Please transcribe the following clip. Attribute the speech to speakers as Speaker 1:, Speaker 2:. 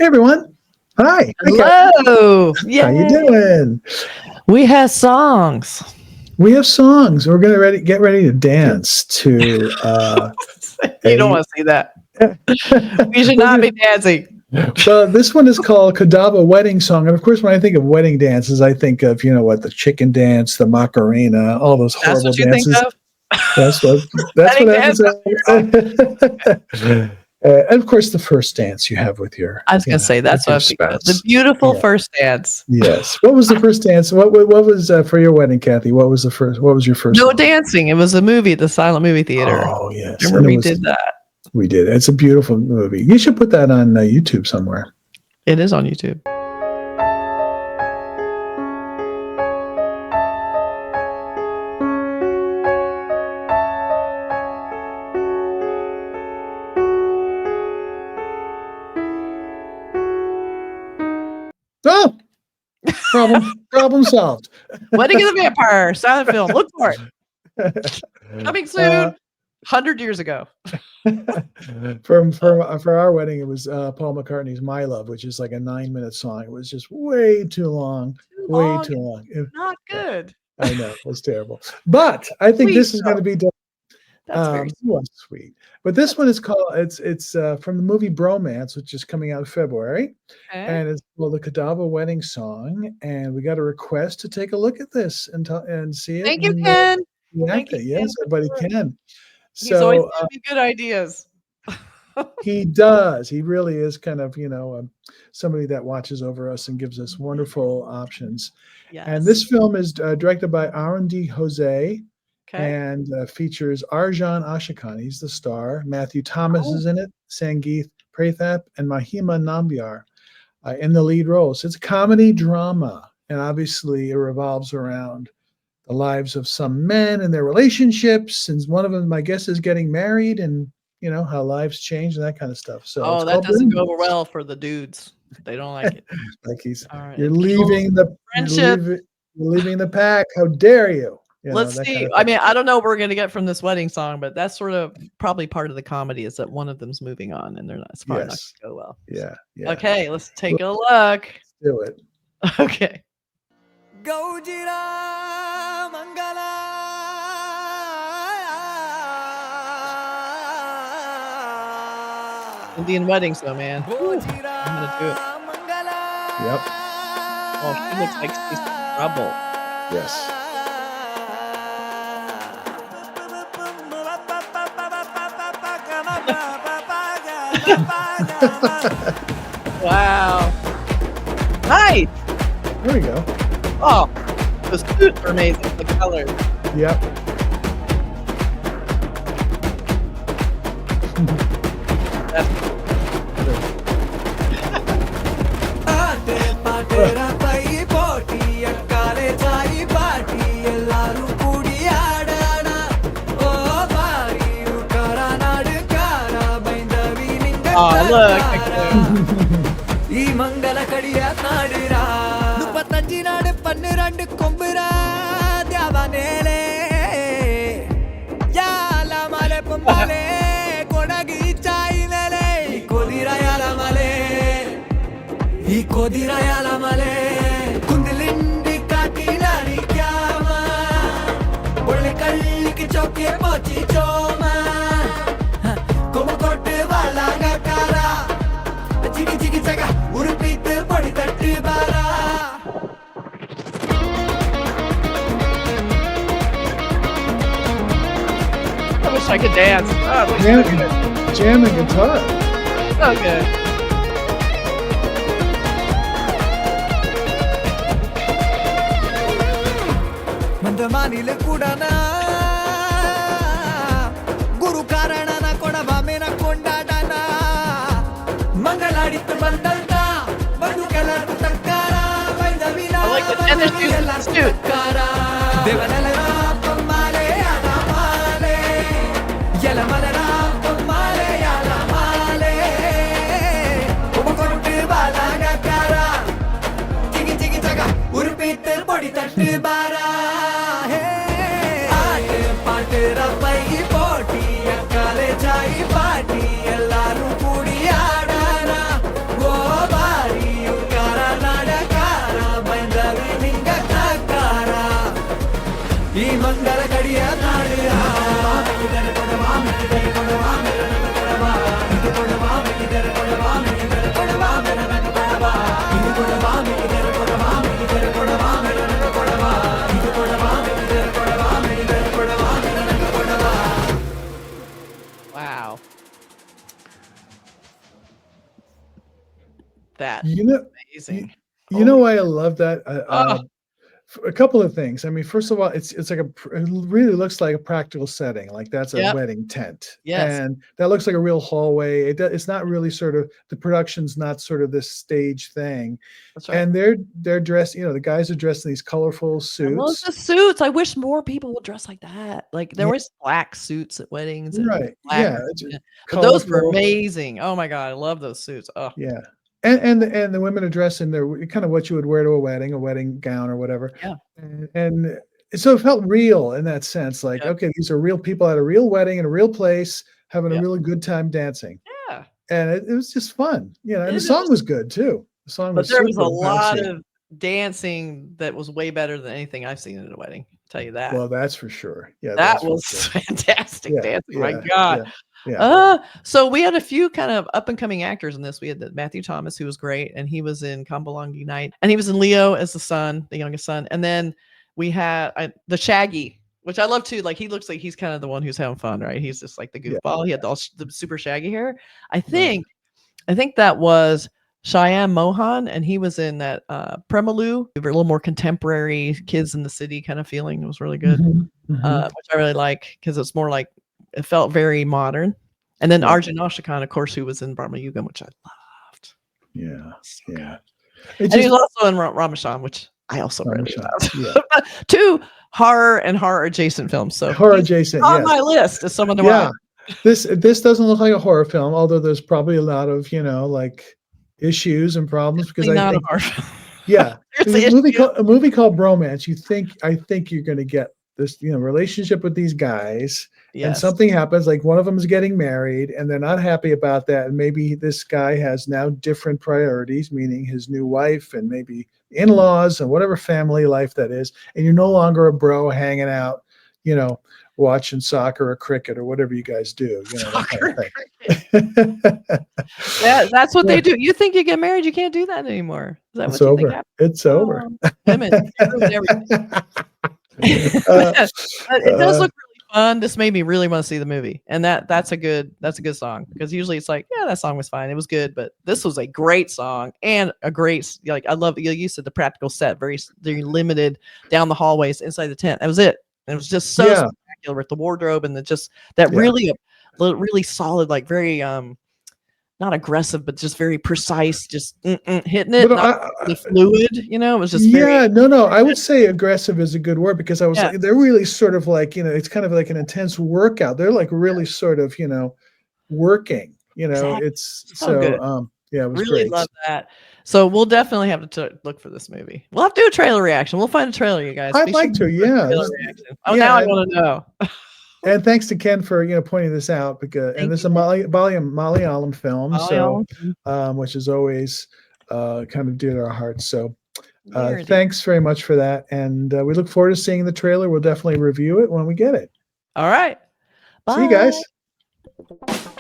Speaker 1: Hey everyone. Hi.
Speaker 2: Hello.
Speaker 1: How you doing?
Speaker 2: We have songs.
Speaker 1: We have songs. We're gonna get ready to dance to
Speaker 2: You don't want to see that. We should not be dancing.
Speaker 1: Well, this one is called Kodava Wedding Song. And of course, when I think of wedding dances, I think of, the chicken dance, the Macarena, all those horrible dances.
Speaker 2: Think of?
Speaker 1: That's what happens. And of course, the first dance you have with your.
Speaker 2: I was going to say that's what the beautiful first dance.
Speaker 1: Yes. What was the first dance? What was for your wedding, Kathy? What was your first?
Speaker 2: No dancing. It was a movie, the silent movie theater.
Speaker 1: Oh yes.
Speaker 2: Remember we did that.
Speaker 1: We did. It's a beautiful movie. You should put that on YouTube somewhere.
Speaker 2: It is on YouTube.
Speaker 1: Oh, problem solved.
Speaker 2: Wedding of the Vampire, silent film. Look for it. Coming soon. 100 years ago.
Speaker 1: For our wedding, it was Paul McCartney's "My Love," which is like a 9-minute song. It was just way too long. Way too long.
Speaker 2: Not good.
Speaker 1: I know, it was terrible. But I think this is going to be done.
Speaker 2: That's very
Speaker 1: sweet. But this one is called it's from the movie Bromance, which is coming out in February, and it's called the Kodava Wedding Song. And we got a request to take a look at this and see it.
Speaker 2: Thank you, Ken.
Speaker 1: Yes, everybody can.
Speaker 2: He's always giving me good ideas.
Speaker 1: He does. He really is kind of somebody that watches over us and gives us wonderful options. Yes. And this film is directed by Arun D. And features Arjun Ashokan. He's the star. Mathew Thomas is in it. Sangeeth Prathap and Mahima Nambiar in the lead roles. It's a comedy drama, and obviously it revolves around the lives of some men and their relationships. And one of them, I guess, is getting married, and how lives change and that kind of stuff. So
Speaker 2: that doesn't go well for the dudes. They don't like it.
Speaker 1: Like you're leaving the friendship. You're leaving the pack. How dare you?
Speaker 2: Let's see. Kind of I mean, I don't know what we're going to get from this wedding song, but that's sort of probably part of the comedy is that one of them's moving on and it's probably not going to go well.
Speaker 1: Yeah.
Speaker 2: Okay, let's take a look.
Speaker 1: Let's do it.
Speaker 2: Okay. Indian wedding song, man. I'm going to do it.
Speaker 1: Yep.
Speaker 2: Oh, she looks like she's in trouble.
Speaker 1: Yes.
Speaker 2: Wow. Nice.
Speaker 1: There we go.
Speaker 2: Oh, the suits are amazing. The colors.
Speaker 1: Yep.
Speaker 2: Oh, look. I wish I could dance. Oh,
Speaker 1: jamming guitar.
Speaker 2: So good.
Speaker 3: Mandamanile kudana Guru karanana kodava mera kondadana Mangaladittu bandalta bandu kelarku takkara vaidavila
Speaker 2: I like the tennis shoes.
Speaker 3: Devanalera pammale alamale yelamalera pammale alamale umakortu balaga kara tigi tigi jaga urpitter body tattu bara party, ellaru kudi aadana, oh
Speaker 2: that.
Speaker 1: You know,
Speaker 2: Amazing.
Speaker 1: you know why I love that?
Speaker 2: Oh,
Speaker 1: A couple of things. I mean, first of all, it's like it really looks like a practical setting. Like that's a
Speaker 2: yep.
Speaker 1: wedding tent,
Speaker 2: Yes.
Speaker 1: and that looks like a real hallway. It's not really sort of the production's not sort of this stage thing.
Speaker 2: That's right.
Speaker 1: And they're dressed. The guys are dressed in these colorful
Speaker 2: I love
Speaker 1: suits.
Speaker 2: the suits. I wish more people would dress like that. Like there
Speaker 1: Yeah,
Speaker 2: was black suits at weddings and
Speaker 1: right.
Speaker 2: black,
Speaker 1: Yeah, it's
Speaker 2: but those were
Speaker 1: colorful.
Speaker 2: amazing. Oh my God, I love those suits. Oh,
Speaker 1: Yeah. And the women are dressed in their kind of what you would wear to a wedding gown or whatever.
Speaker 2: yeah,
Speaker 1: And so it felt real in that sense. Like,
Speaker 2: yep,
Speaker 1: okay, these are real people at a real wedding in a real place, having a
Speaker 2: yep,
Speaker 1: really good time dancing.
Speaker 2: yeah.
Speaker 1: And it was just fun, and the
Speaker 2: It
Speaker 1: song
Speaker 2: is.
Speaker 1: was good too. The song
Speaker 2: But
Speaker 1: was
Speaker 2: there was a
Speaker 1: super
Speaker 2: lot
Speaker 1: bouncy.
Speaker 2: of dancing that was way better than anything I've seen at a wedding. I'll tell you that.
Speaker 1: Well, that's for sure. Yeah,
Speaker 2: That
Speaker 1: that's for
Speaker 2: was
Speaker 1: sure.
Speaker 2: fantastic
Speaker 1: Yeah,
Speaker 2: dancing. My
Speaker 1: yeah,
Speaker 2: God.
Speaker 1: yeah.
Speaker 2: So we had a few kind of up and coming actors in this. We had Mathew Thomas, who was great, and he was in Kambalongi Night, and he was in Leo as the son, the youngest son. And then we had the Shaggy, which I love too. Like he looks like he's kind of the one who's having fun, right? He's just like the
Speaker 1: Yeah,
Speaker 2: goofball. He had the super shaggy hair. I
Speaker 1: right.
Speaker 2: think that was Cheyenne Mohan, and he was in that Premalu, a little more contemporary kids in the city kind of feeling. It was really good,
Speaker 1: Mhm, mhm.
Speaker 2: which I really like because it's more like it felt very modern. And then
Speaker 1: Yeah,
Speaker 2: Arjun Ashokan, of course, who was in Brahma Yugam, which I loved.
Speaker 1: yeah,
Speaker 2: So
Speaker 1: yeah.
Speaker 2: good.
Speaker 1: It
Speaker 2: And he was
Speaker 1: just
Speaker 2: also in Ramashan, which I also really
Speaker 1: Ramashan.
Speaker 2: loved.
Speaker 1: Yeah.
Speaker 2: But two horror and horror adjacent films. So
Speaker 1: Horror
Speaker 2: he's
Speaker 1: adjacent,
Speaker 2: on
Speaker 1: yes.
Speaker 2: my list as someone to
Speaker 1: Yeah.
Speaker 2: watch.
Speaker 1: This doesn't look like a horror film, although there's probably a lot of, like issues and problems because
Speaker 2: Definitely
Speaker 1: I
Speaker 2: not a
Speaker 1: think,
Speaker 2: horror film.
Speaker 1: yeah,
Speaker 2: There's
Speaker 1: there's
Speaker 2: the issue.
Speaker 1: a movie called Bromance. I think you're going to get this, relationship with these guys, and
Speaker 2: Yes.
Speaker 1: something happens, like one of them is getting married and they're not happy about that. And maybe this guy has now different priorities, meaning his new wife and maybe in-laws and whatever family life that is. And you're no longer a bro hanging out, watching soccer or cricket or whatever you guys do, that
Speaker 2: Soccer.
Speaker 1: kind of thing.
Speaker 2: Yeah, that's what
Speaker 1: Yeah,
Speaker 2: they do. You think you get married, you can't do that anymore. Is that
Speaker 1: it's
Speaker 2: what you think
Speaker 1: over.
Speaker 2: happened?
Speaker 1: It's over.
Speaker 2: Oh, women, you ruin everything.
Speaker 1: Uh,
Speaker 2: But it does
Speaker 1: uh,
Speaker 2: look really fun. This made me really want to see the movie. And that's a good song. Because usually it's like, yeah, that song was fine. It was good, but this was a great song and a great like I love you said the practical set, very limited down the hallways inside the tent. That was it. And it was just so
Speaker 1: yeah,
Speaker 2: spectacular with the wardrobe and that
Speaker 1: yeah.
Speaker 2: really solid, like very not aggressive, but just very precise, just hitting it,
Speaker 1: But
Speaker 2: not really fluid, it was just
Speaker 1: yeah,
Speaker 2: very,
Speaker 1: no. I would say aggressive is a good word because I was
Speaker 2: yeah,
Speaker 1: like, they're really sort of like, it's kind of like an intense workout. They're like really sort of, working,
Speaker 2: exactly.
Speaker 1: it's
Speaker 2: So good.
Speaker 1: yeah, it was
Speaker 2: Really
Speaker 1: great.
Speaker 2: love that. So we'll definitely have to look for this movie. We'll have to do a trailer reaction. We'll find a trailer, you guys.
Speaker 1: I'd
Speaker 2: Be sure
Speaker 1: like to,
Speaker 2: to do a
Speaker 1: yeah.
Speaker 2: trailer reaction. Oh, now I want to know.
Speaker 1: And thanks to Ken for, pointing this out and
Speaker 2: Thank
Speaker 1: this is
Speaker 2: you.
Speaker 1: a Malayalam film, so,
Speaker 2: Malayalam.
Speaker 1: which is always, kind of dear to our hearts. So,
Speaker 2: Near and dear.
Speaker 1: thanks very much for that. And we look forward to seeing the trailer. We'll definitely review it when we get it.
Speaker 2: All right. Bye.
Speaker 1: See you guys.